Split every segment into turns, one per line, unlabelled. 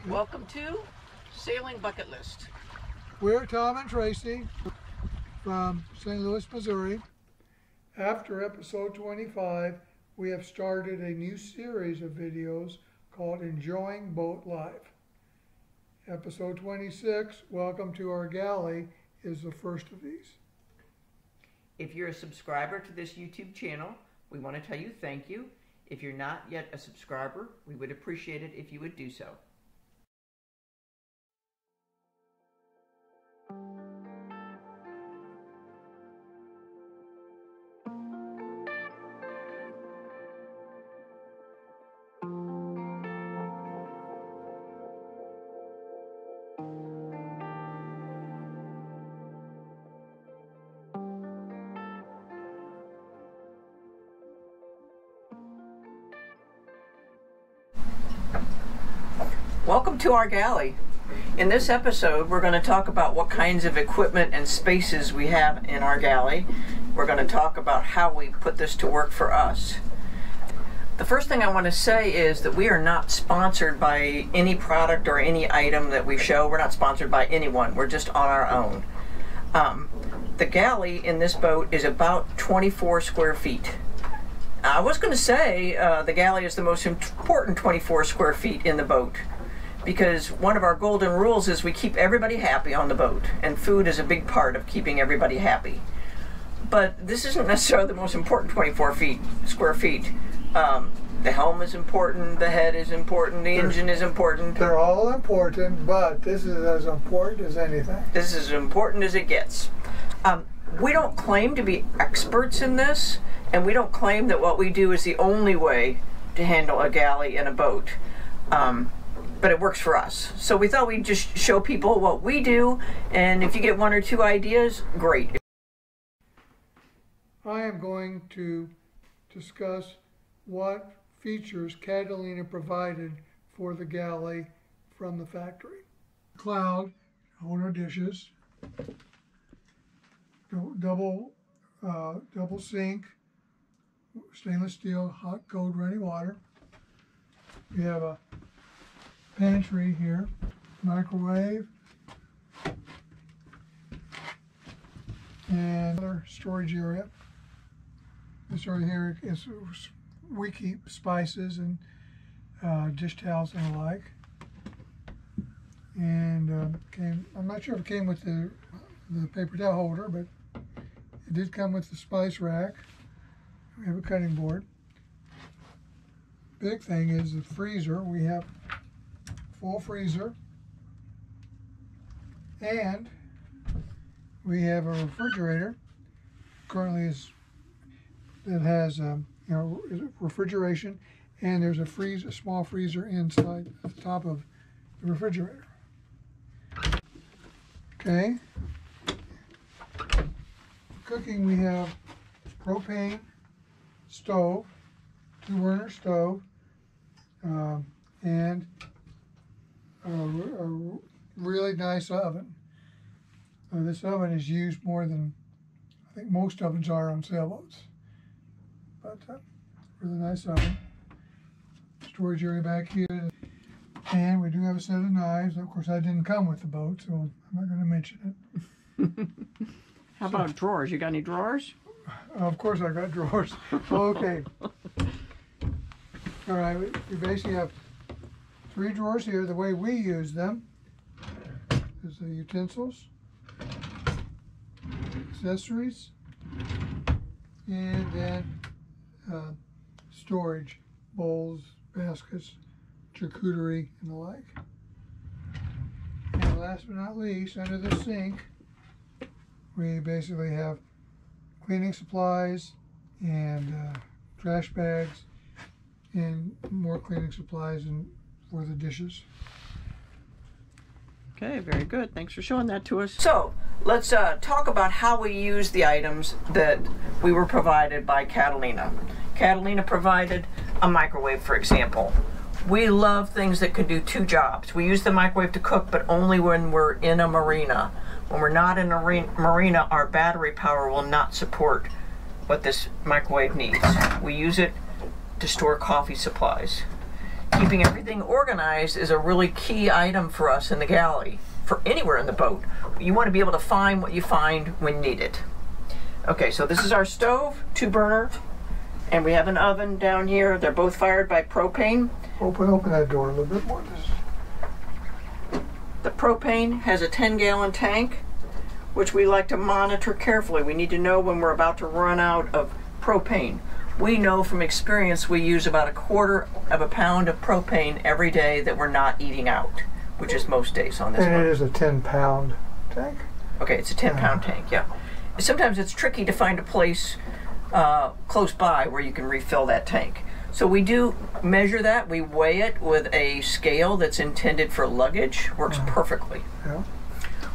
Welcome to Sailing Bucket List.
We're Tom and Tracy from St. Louis, Missouri. After episode 25, we have started a new series of videos called Enjoying Boat Life. Episode 26, Welcome to Our Galley, is the first of these.
If you're a subscriber to this YouTube channel, we want to tell you thank you. If you're not yet a subscriber, we would appreciate it if you would do so. Welcome to our galley. In this episode, we're going to talk about what kinds of equipment and spaces we have in our galley. We're going to talk about how we put this to work for us. The first thing I want to say is that we are not sponsored by any product or any item that we show. We're not sponsored by anyone. We're just on our own. The galley in this boat is about 24 square feet. I was going to say the galley is the most important 24 square feet in the boat, because one of our golden rules is we keep everybody happy on the boat, and food is a big part of keeping everybody happy. But this isn't necessarily the most important 24 square feet. The helm is important, the head is important, the engine is important.
They're all important, but this is as important as anything.
This is as important as it gets. We don't claim to be experts in this, and we don't claim that what we do is the only way to handle a galley in a boat. But it works for us. So we thought we'd just show people what we do, and if you get one or two ideas, great.
I am going to discuss what features Catalina provided for the galley from the factory. Cloud, hold our dishes, double sink, stainless steel, hot, cold, running water. We have a pantry here, microwave, and another storage area. This area here is we keep spices and dish towels and the like. And I'm not sure if it came with the paper towel holder, but it did come with the spice rack. We have a cutting board. Big thing is the freezer. We have full freezer, and we have a refrigerator. Currently, that has refrigeration, and there's a small freezer inside at the top of the refrigerator. Okay. Cooking, we have propane stove, 2-burner stove, and a really nice oven. This oven is used more than I think most ovens are on sailboats, but really nice oven. Storage area back here, and we do have a set of knives. Of course, that didn't come with the boat, so I'm not going to mention it.
How about drawers? You got any drawers?
Of course I got drawers. Okay. All right, we basically have 3 drawers here. The way we use them is the utensils, accessories, and then storage, bowls, baskets, charcuterie, and the like. And last but not least, under the sink, we basically have cleaning supplies and trash bags and more cleaning supplies and for the dishes.
Okay, very good. Thanks for showing that to us. So, let's talk about how we use the items that we were provided by Catalina. Catalina provided a microwave, for example. We love things that can do 2 jobs. We use the microwave to cook, but only when we're in a marina. When we're not in a marina, our battery power will not support what this microwave needs. We use it to store coffee supplies. Keeping everything organized is a really key item for us in the galley, for anywhere in the boat. You want to be able to find what you find when needed. Okay, so this is our stove, 2-burner, and we have an oven down here. They're both fired by propane.
Open that door a little bit more.
The propane has a 10-gallon tank, which we like to monitor carefully. We need to know when we're about to run out of propane. We know from experience we use about 1/4 of a pound of propane every day that we're not eating out, which is most days on this
And
boat.
it is a 10-pound tank?
Okay, it's a 10-pound tank, yeah. Sometimes it's tricky to find a place close by where you can refill that tank. So we do measure that. We weigh it with a scale that's intended for luggage. Works perfectly.
Yeah.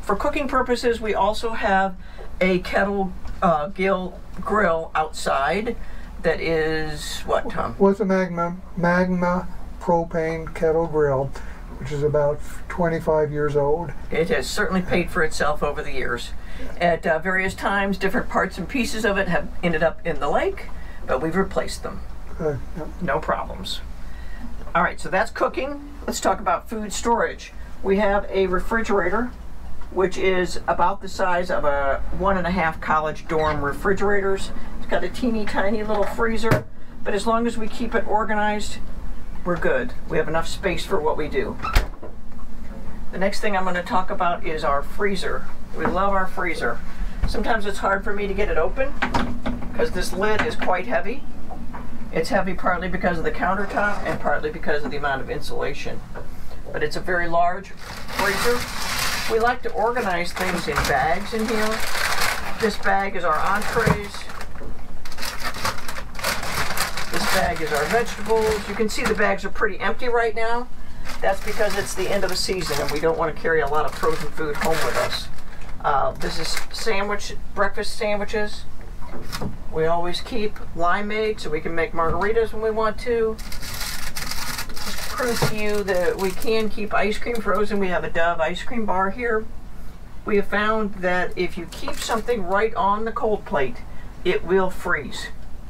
For cooking purposes, we also have a kettle grill outside that is, what, Tom?
What's a magma propane kettle grill, which is about 25 years old.
It has certainly paid for itself over the years. At various times, different parts and pieces of it have ended up in the lake, but we've replaced them.
Yep.
No problems. All right, so that's cooking. Let's talk about food storage. We have a refrigerator, which is about the size of a 1.5 college dorm refrigerators. It's got a teeny tiny little freezer, but as long as we keep it organized, we're good. We have enough space for what we do. The next thing I'm going to talk about is our freezer. We love our freezer. Sometimes it's hard for me to get it open because this lid is quite heavy. It's heavy partly because of the countertop and partly because of the amount of insulation. But it's a very large freezer. We like to organize things in bags in here. This bag is our entrees. This bag is our vegetables. You can see the bags are pretty empty right now. That's because it's the end of the season and we don't want to carry a lot of frozen food home with us. This is breakfast sandwiches. We always keep limeade so we can make margaritas when we want to. Just to prove to you that we can keep ice cream frozen, we have a Dove ice cream bar here. We have found that if you keep something right on the cold plate, it will freeze.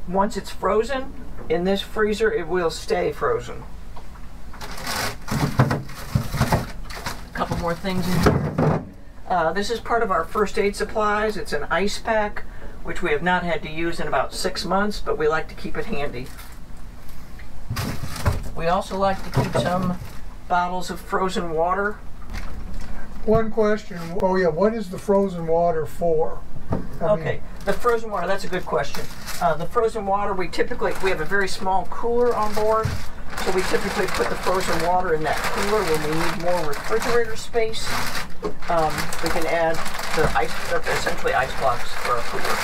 Once it's frozen in this freezer, it will stay frozen. A couple more things in here. This is part of our first aid supplies. It's an ice pack, which we have not had to use in about 6 months, but we like to keep it handy. We also like to keep some bottles of frozen water.
One question. Oh yeah, what is the frozen water for?
Okay, the frozen water, that's a good question. The frozen water, we have a very small cooler on board, so we typically put the frozen water in that cooler when we need more refrigerator space. We can add essentially ice blocks for our cooler.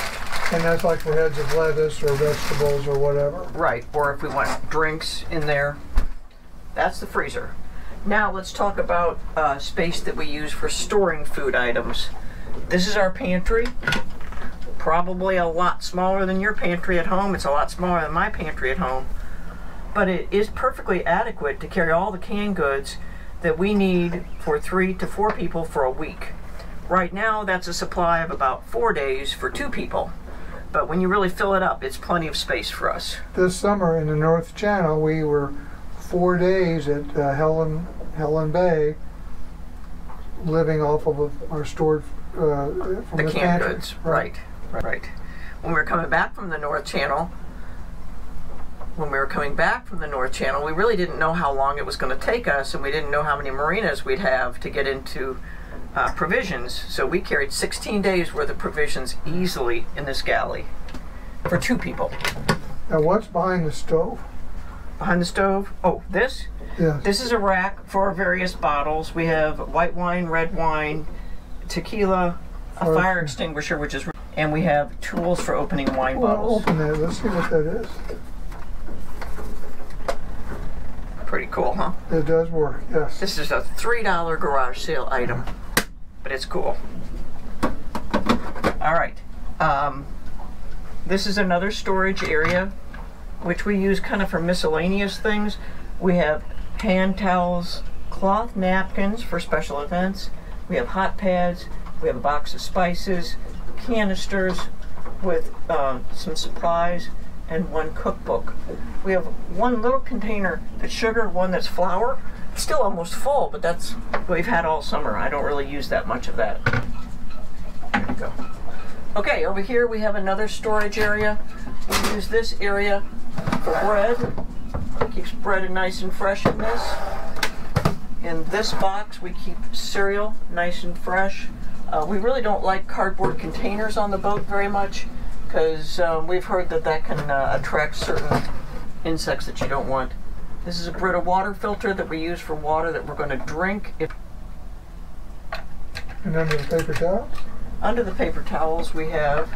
And that's like for heads of lettuce or vegetables or whatever?
Right, or if we want drinks in there. That's the freezer. Now let's talk about space that we use for storing food items. This is our pantry. Probably a lot smaller than your pantry at home. It's a lot smaller than my pantry at home. But it is perfectly adequate to carry all the canned goods that we need for 3 to 4 people for a week. Right now, that's a supply of about 4 days for 2 people. But when you really fill it up, it's plenty of space for us.
This summer in the North Channel, we were 4 days at Helen Bay, living off of our stored from
the canned
pantry.
goods, right. When we were coming back from the North Channel, we really didn't know how long it was going to take us, and we didn't know how many marinas we'd have to get into provisions. So we carried 16 days worth of provisions easily in this galley for 2 people.
Now what's behind the stove?
Behind the stove? Oh, this?
Yes.
This is a rack for our various bottles. We have white wine, red wine, tequila, a fire extinguisher, and we have tools for opening wine bottles.
Open that. Let's see what that is.
Pretty cool, huh?
It does work, yes.
This is a $3 garage sale item, but it's cool. All right. This is another storage area, which we use kind of for miscellaneous things. We have hand towels, cloth napkins for special events. We have hot pads. We have a box of spices, canisters with some supplies, and one cookbook. We have one little container that's sugar, one that's flour. It's still almost full, but that's what we've had all summer. I don't really use that much of that. There you go. Okay, over here we have another storage area. We use this area for bread. Keeps bread nice and fresh in this. In this box we keep cereal nice and fresh. We really don't like cardboard containers on the boat very much because we've heard that that can attract certain insects that you don't want. This is a Brita water filter that we use for water that we're going to drink.
And under the paper towels?
Under the paper towels we have,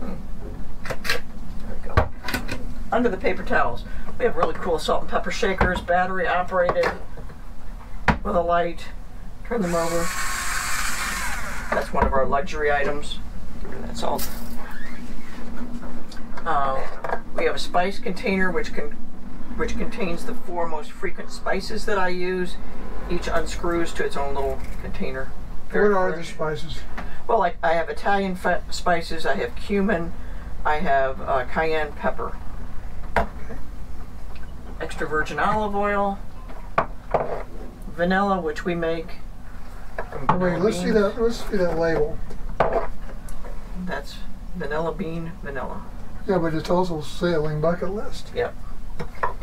there we go. Under the paper towels we have really cool salt and pepper shakers, battery operated with a light. Turn them over. That's one of our luxury items. That's all. We have a spice container which contains the 4 most frequent spices that I use. Each unscrews to its own little container.
What are the spices?
Well, like I have Italian spices, I have cumin, I have cayenne pepper, extra virgin olive oil, vanilla, which we make.
Wait, let's see that. Let's see that label.
That's vanilla bean vanilla.
Yeah, but it's also sailing bucket list.
Yep.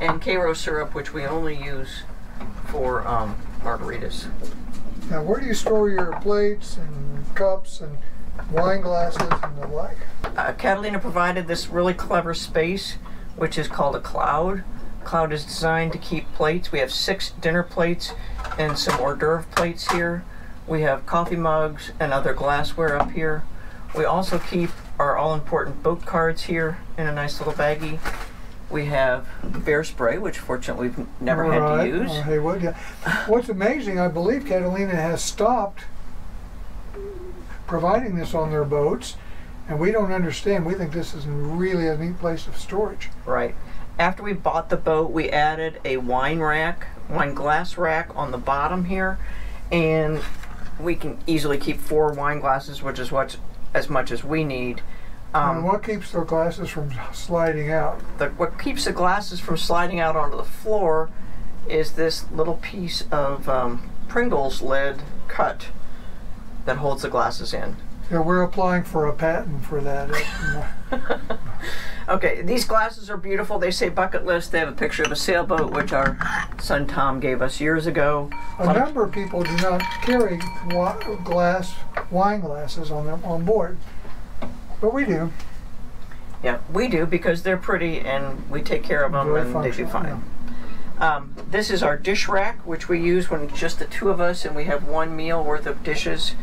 And Karo syrup, which we only use for margaritas.
Now, where do you store your plates and cups and wine glasses and the like?
Catalina provided this really clever space, which is called a cloud. Cloud is designed to keep plates. We have 6 dinner plates and some hors d'oeuvre plates here. We have coffee mugs and other glassware up here. We also keep our all-important boat cards here in a nice little baggie. We have bear spray, which fortunately we've never had to use.
Hey, what? Yeah. What's amazing, I believe Catalina has stopped providing this on their boats, and we don't understand. We think this is really a neat place of storage.
Right. After we bought the boat, we added a wine glass rack on the bottom here, and we can easily keep 4 wine glasses, which is as much as we need.
And what keeps the glasses from sliding out?
What keeps the glasses from sliding out onto the floor is this little piece of Pringles lid cut that holds the glasses in.
Yeah, we're applying for a patent for that.
Okay, these glasses are beautiful. They say bucket list. They have a picture of a sailboat, which our son Tom gave us years ago.
A number of people do not carry wine glasses on board. But we do.
Yeah, we do because they're pretty and we take care of them and they do fine. Yeah. This is our dish rack, which we use when it's just the 2 of us and we have 1 meal worth of dishes.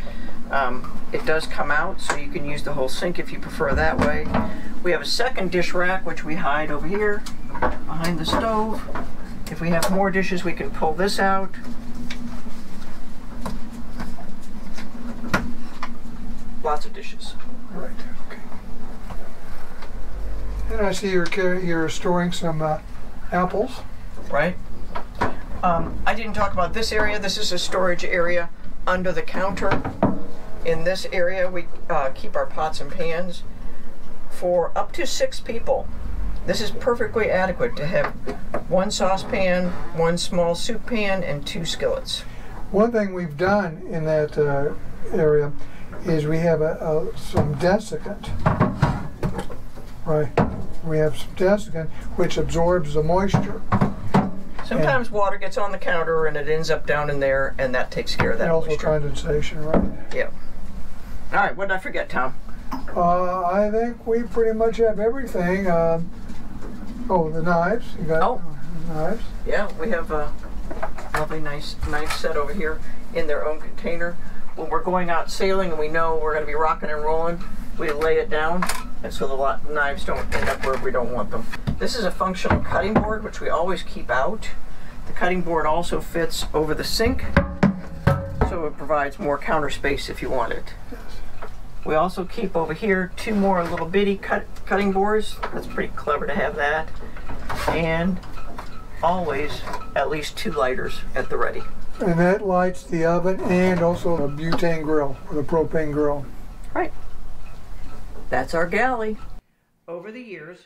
It does come out, so you can use the whole sink if you prefer that way. We have a second dish rack, which we hide over here behind the stove. If we have more dishes, we can pull this out. Lots of dishes.
Right. Okay. And I see you're storing some apples.
Right. I didn't talk about this area. This is a storage area under the counter. In this area, we keep our pots and pans for up to 6 people. This is perfectly adequate to have 1 saucepan, 1 small soup pan, and 2 skillets.
One thing we've done in that area is we have some desiccant. Right. We have some desiccant which absorbs the moisture.
Sometimes water gets on the counter and it ends up down in there, and that takes care of that
also
moisture.
Condensation, right?
Yeah. All right, what did I forget, Tom?
I think we pretty much have everything. Oh, the knives. You got knives?
Yeah, we have a lovely nice knife set over here in their own container. When we're going out sailing and we know we're going to be rocking and rolling, we lay it down, and so the knives don't end up where we don't want them. This is a functional cutting board, which we always keep out. The cutting board also fits over the sink, so it provides more counter space if you want it. We also keep over here 2 more little bitty cutting boards. That's pretty clever to have that. And always at least 2 lighters at the ready.
And that lights the oven and also the butane grill or the propane grill.
Right. That's our galley. Over the years,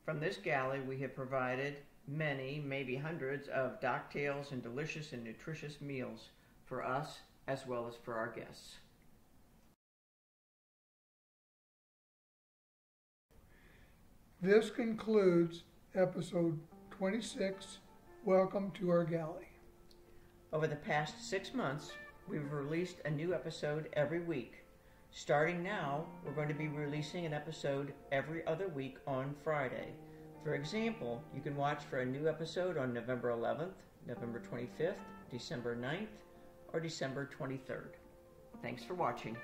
from this galley, we have provided many, maybe hundreds of docktails and delicious and nutritious meals for us as well as for our guests.
This concludes episode 26, Welcome to Our Galley.
Over the past 6 months, we've released a new episode every week. Starting now, we're going to be releasing an episode every other week on Friday. For example, you can watch for a new episode on November 11th, November 25th, December 9th, or December 23rd. Thanks for watching.